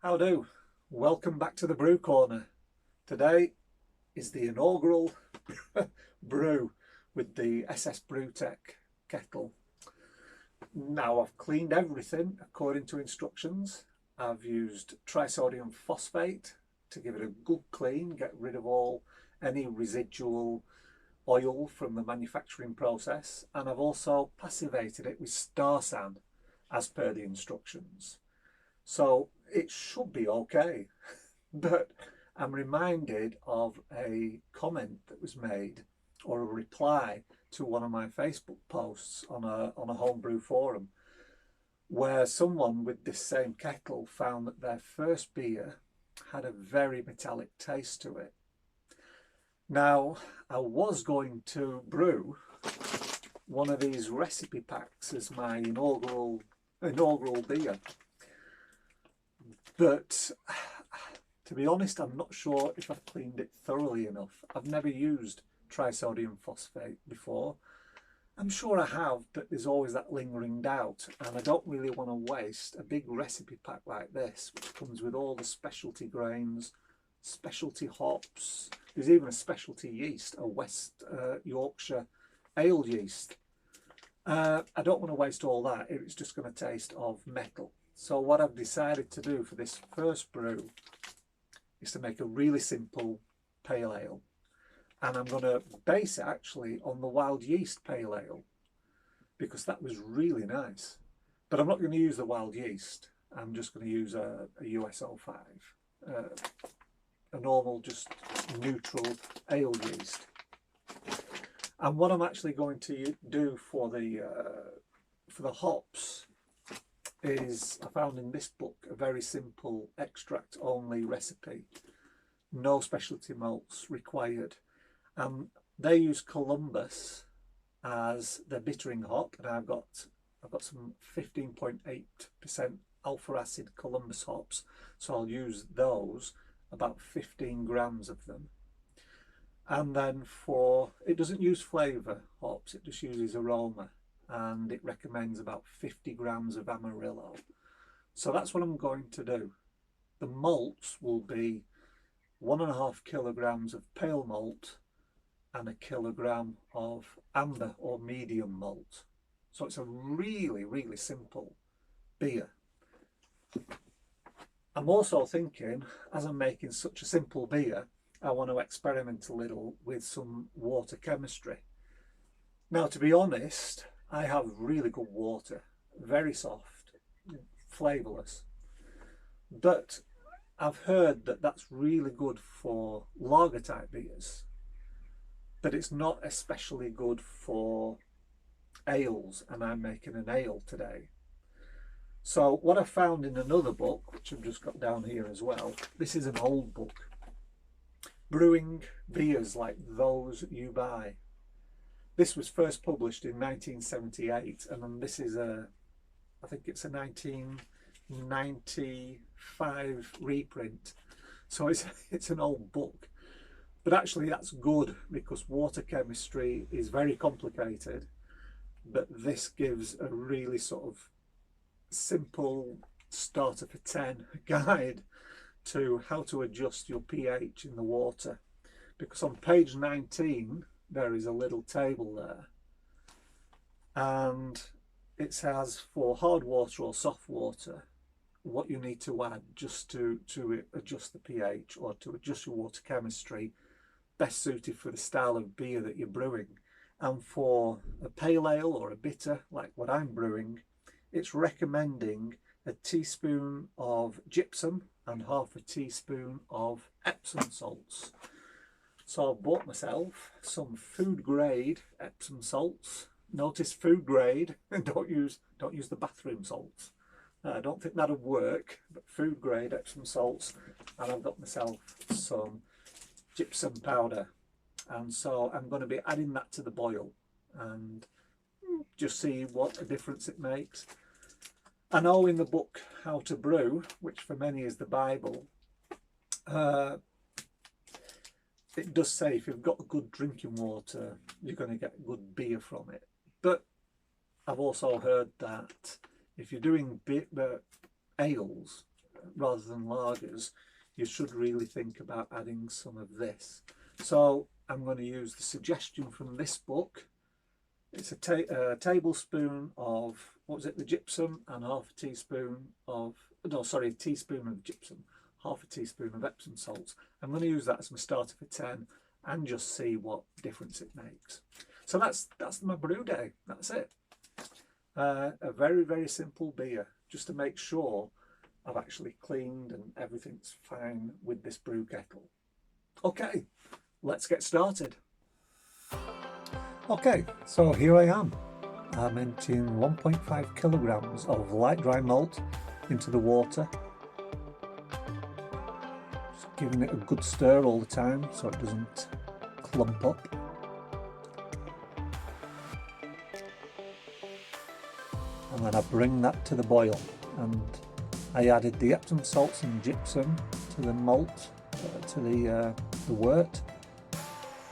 How do? Welcome back to the Brew Corner. Today is the inaugural brew with the SS Brewtech Kettle. Now I've cleaned everything according to instructions. I've used trisodium phosphate to give it a good clean, get rid of all any residual oil from the manufacturing process, and I've also passivated it with star san as per the instructions. So it should be okay. But I'm reminded of a comment that was made, or a reply to one of my Facebook posts on a homebrew forum, where someone with this same kettle found that their first beer had a very metallic taste to it. Now, I was going to brew one of these recipe packs as my inaugural beer, but to be honest, I'm not sure if I've cleaned it thoroughly enough. I've never used trisodium phosphate before. I'm sure I have, but there's always that lingering doubt, and I don't really want to waste a big recipe pack like this, which comes with all the specialty grains, specialty hops. There's even a specialty yeast, a West Yorkshire ale yeast. I don't want to waste all that. It's just going to taste of metal. So what I've decided to do for this first brew is to make a really simple pale ale, and I'm going to base it actually on the wild yeast pale ale because that was really nice. But I'm not going to use the wild yeast. I'm just going to use a US-05, a normal, just neutral ale yeast. And what I'm actually going to do for the hops is, I found in this book a very simple extract only recipe, no specialty malts required. They use Columbus as the bittering hop, and I've got some 15.8% alpha acid Columbus hops, so I'll use those, about 15 grams of them. And then it doesn't use flavour hops, it just uses aroma, and it recommends about 50 grams of Amarillo. So that's what I'm going to do. The malts will be 1.5 kilograms of pale malt and a kilogram of amber or medium malt. So it's a really, really simple beer. I'm also thinking, as I'm making such a simple beer, I want to experiment a little with some water chemistry. Now, to be honest, I have really good water, very soft, flavourless. But I've heard that that's really good for lager type beers, but it's not especially good for ales, and I'm making an ale today. So what I found in another book, which I've just got down here as well, this is an old book, Brewing Beers Like Those You Buy. This was first published in 1978, and then this is I think it's a 1995 reprint. So it's an old book. But actually that's good, because water chemistry is very complicated, but this gives a really sort of simple starter for 10 guide to how to adjust your pH in the water. Because on page 19 there is a little table there, and it says for hard water or soft water what you need to add just to adjust the pH, or to adjust your water chemistry best suited for the style of beer that you're brewing. And for a pale ale or a bitter like what I'm brewing, it's recommending a teaspoon of gypsum and half a teaspoon of Epsom salts. So I've bought myself some food grade Epsom salts. Notice food grade, and don't use the bathroom salts. I don't think that'll work, but food grade Epsom salts. And I've got myself some gypsum powder, and so I'm going to be adding that to the boil and just see what a difference it makes. I know in the book How to Brew, which for many is the Bible, it does say if you've got good drinking water, you're going to get good beer from it. But I've also heard that if you're doing ales, rather than lagers, you should really think about adding some of this. So I'm going to use the suggestion from this book. It's a tablespoon of, what was it, the gypsum, and half a teaspoon of, no, sorry, a teaspoon of gypsum, half a teaspoon of Epsom salts. I'm going to use that as my starter for 10 and just see what difference it makes. So that's my brew day. That's it. A very, very simple beer, just to make sure I've actually cleaned and everything's fine with this brew kettle. Okay, let's get started. Okay, so here I am. I'm emptying 1.5 kilograms of light dry malt into the water. Just giving it a good stir all the time so it doesn't clump up. And then I bring that to the boil, and I added the Epsom salts and gypsum to the malt, to the wort.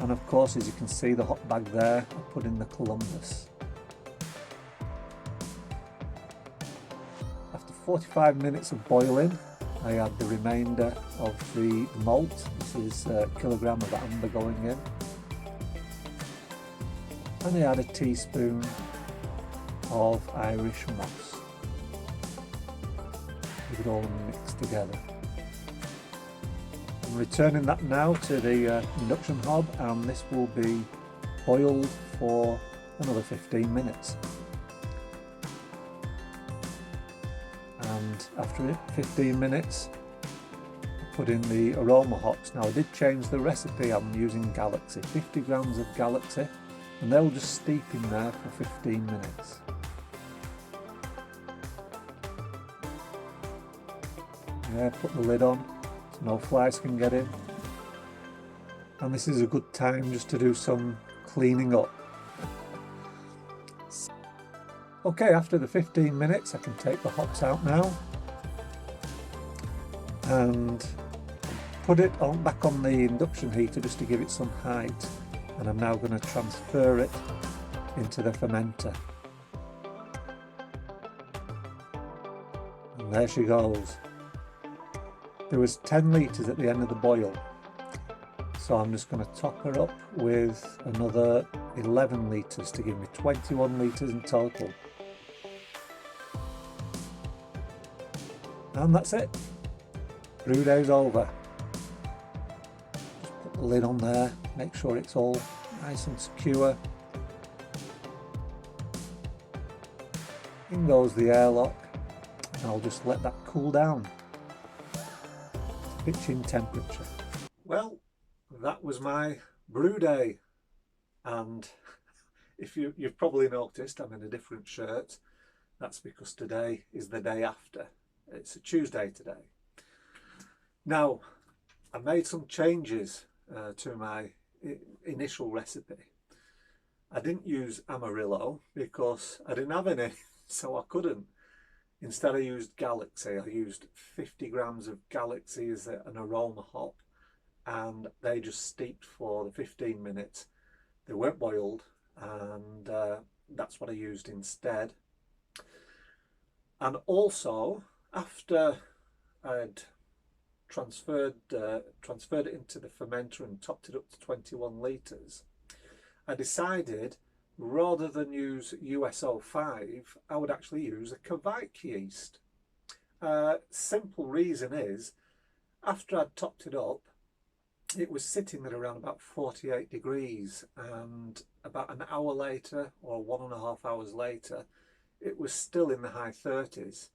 And of course, as you can see, the hot bag there, I put in the Columbus. After 45 minutes of boiling, I add the remainder of the malt. This is a kilogram of amber going in. And I add a teaspoon of Irish moss. Leave it all mixed together. I'm returning that now to the induction hob, and this will be boiled for another 15 minutes. And after 15 minutes, I put in the aroma hops. Now I did change the recipe, I'm using Galaxy, 50 grams of Galaxy, and they'll just steep in there for 15 minutes. Yeah, put the lid on so no flies can get in. And this is a good time just to do some cleaning up. Okay, after the 15 minutes I can take the hops out now and put it on back on the induction heater just to give it some height. And I'm now going to transfer it into the fermenter. And there she goes. There was 10 litres at the end of the boil, so I'm just going to top her up with another 11 litres to give me 21 litres in total. And that's it. Brew day's over. Just put the lid on there, make sure it's all nice and secure. In goes the airlock, and I'll just let that cool down. Pitching temperature. Well, that was my brew day, and if you've probably noticed I'm in a different shirt. That's because today is the day after. It's a Tuesday today. Now, I made some changes to my initial recipe. I didn't use Amarillo because I didn't have any, so I couldn't. Instead I used Galaxy. I used 50 grams of Galaxy as an aroma hop, and they just steeped for the 15 minutes. They weren't boiled, and that's what I used instead. And also, after I'd transferred it into the fermenter and topped it up to 21 litres, I decided rather than use US-05, I would actually use a Kvike yeast. Simple reason is, after I'd topped it up, it was sitting at around about 48 degrees, and about an hour later, or 1.5 hours later, it was still in the high 30s.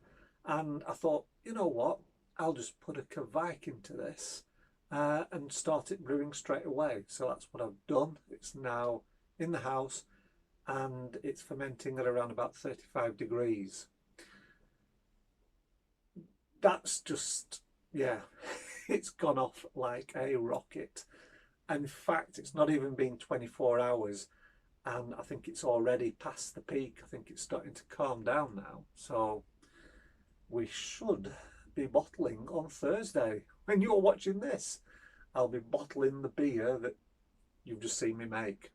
And I thought, you know what, I'll just put a Kvike into this and start it brewing straight away. So that's what I've done. It's now in the house, and it's fermenting at around about 35 degrees. That's just, yeah, it's gone off like a rocket. In fact, it's not even been 24 hours, and I think it's already past the peak. I think it's starting to calm down now. So we should be bottling on Thursday. When you're watching this, I'll be bottling the beer that you've just seen me make.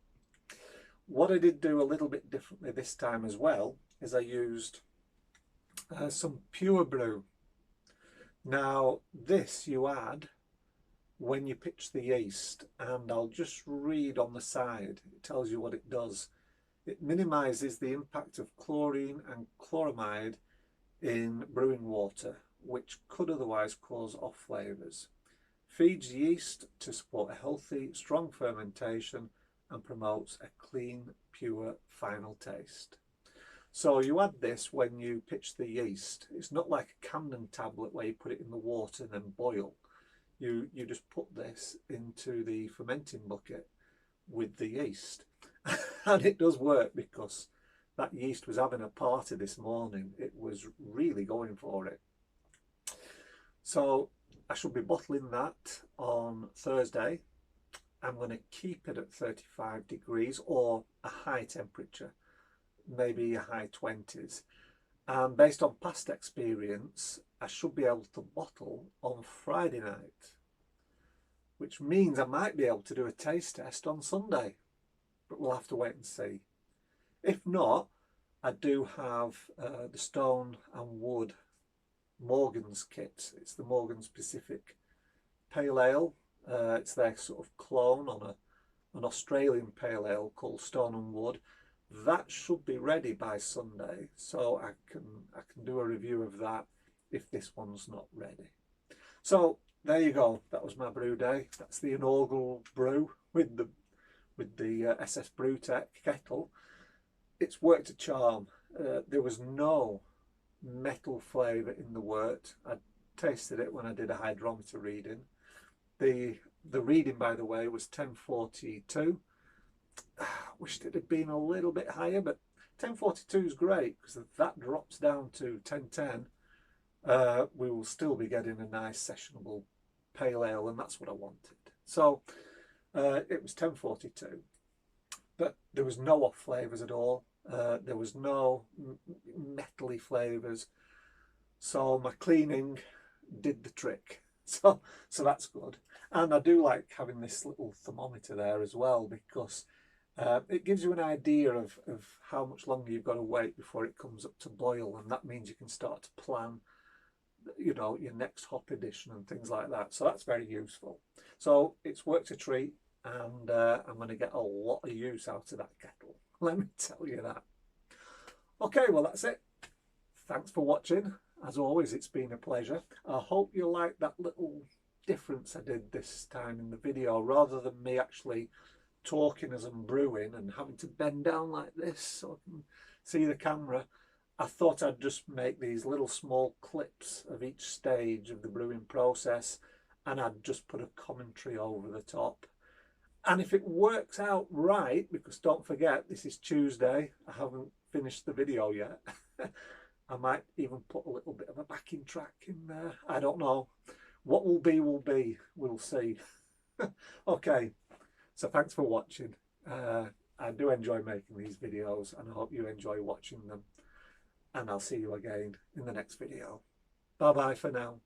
What I did do a little bit differently this time as well is I used some pure brew. Now this you add when you pitch the yeast, and I'll just read on the side, it tells you what it does. It minimises the impact of chlorine and chloramide in brewing water, which could otherwise cause off flavours. Feeds yeast to support a healthy, strong fermentation and promotes a clean, pure final taste. So you add this when you pitch the yeast. It's not like a Camden tablet where you put it in the water and then boil. You just put this into the fermenting bucket with the yeast. And it does work, because that yeast was having a party this morning. It was really going for it. So I should be bottling that on Thursday. I'm going to keep it at 35 degrees or a high temperature, maybe a high 20s. And based on past experience, I should be able to bottle on Friday night, which means I might be able to do a taste test on Sunday, but we'll have to wait and see. If not, I do have the Stone and Wood Morgan's kit. It's the Morgan's Pacific Pale Ale. It's their sort of clone on an Australian pale ale called Stone and Wood. That should be ready by Sunday, so I can do a review of that if this one's not ready. So there you go. That was my brew day. That's the inaugural brew with the SS Brewtech Kettle. It's worked a charm. There was no metal flavour in the wort. I tasted it when I did a hydrometer reading. The reading, by the way, was 1042. Wished it had been a little bit higher, but 1042 is great, because if that drops down to 1010, we will still be getting a nice sessionable pale ale, and that's what I wanted. So it was 1042, but there was no off flavours at all. There was no metally flavours, so my cleaning did the trick. So that's good. And I do like having this little thermometer there as well, because it gives you an idea of how much longer you've got to wait before it comes up to boil, and that means you can start to plan, you know, your next hop edition and things like that. So that's very useful. So it's worked a treat, and I'm going to get a lot of use out of that kettle, let me tell you that. Okay, well, that's it. Thanks for watching. As always, it's been a pleasure. I hope you like that little difference I did this time in the video. Rather than me actually talking as I'm brewing and having to bend down like this so I can see the camera, I thought I'd just make these little small clips of each stage of the brewing process, and I'd just put a commentary over the top. And if it works out right, because don't forget, this is Tuesday, I haven't finished the video yet, I might even put a little bit of a backing track in there. I don't know. What will be, we'll see. Okay, so thanks for watching. I do enjoy making these videos, and I hope you enjoy watching them. And I'll see you again in the next video. Bye bye for now.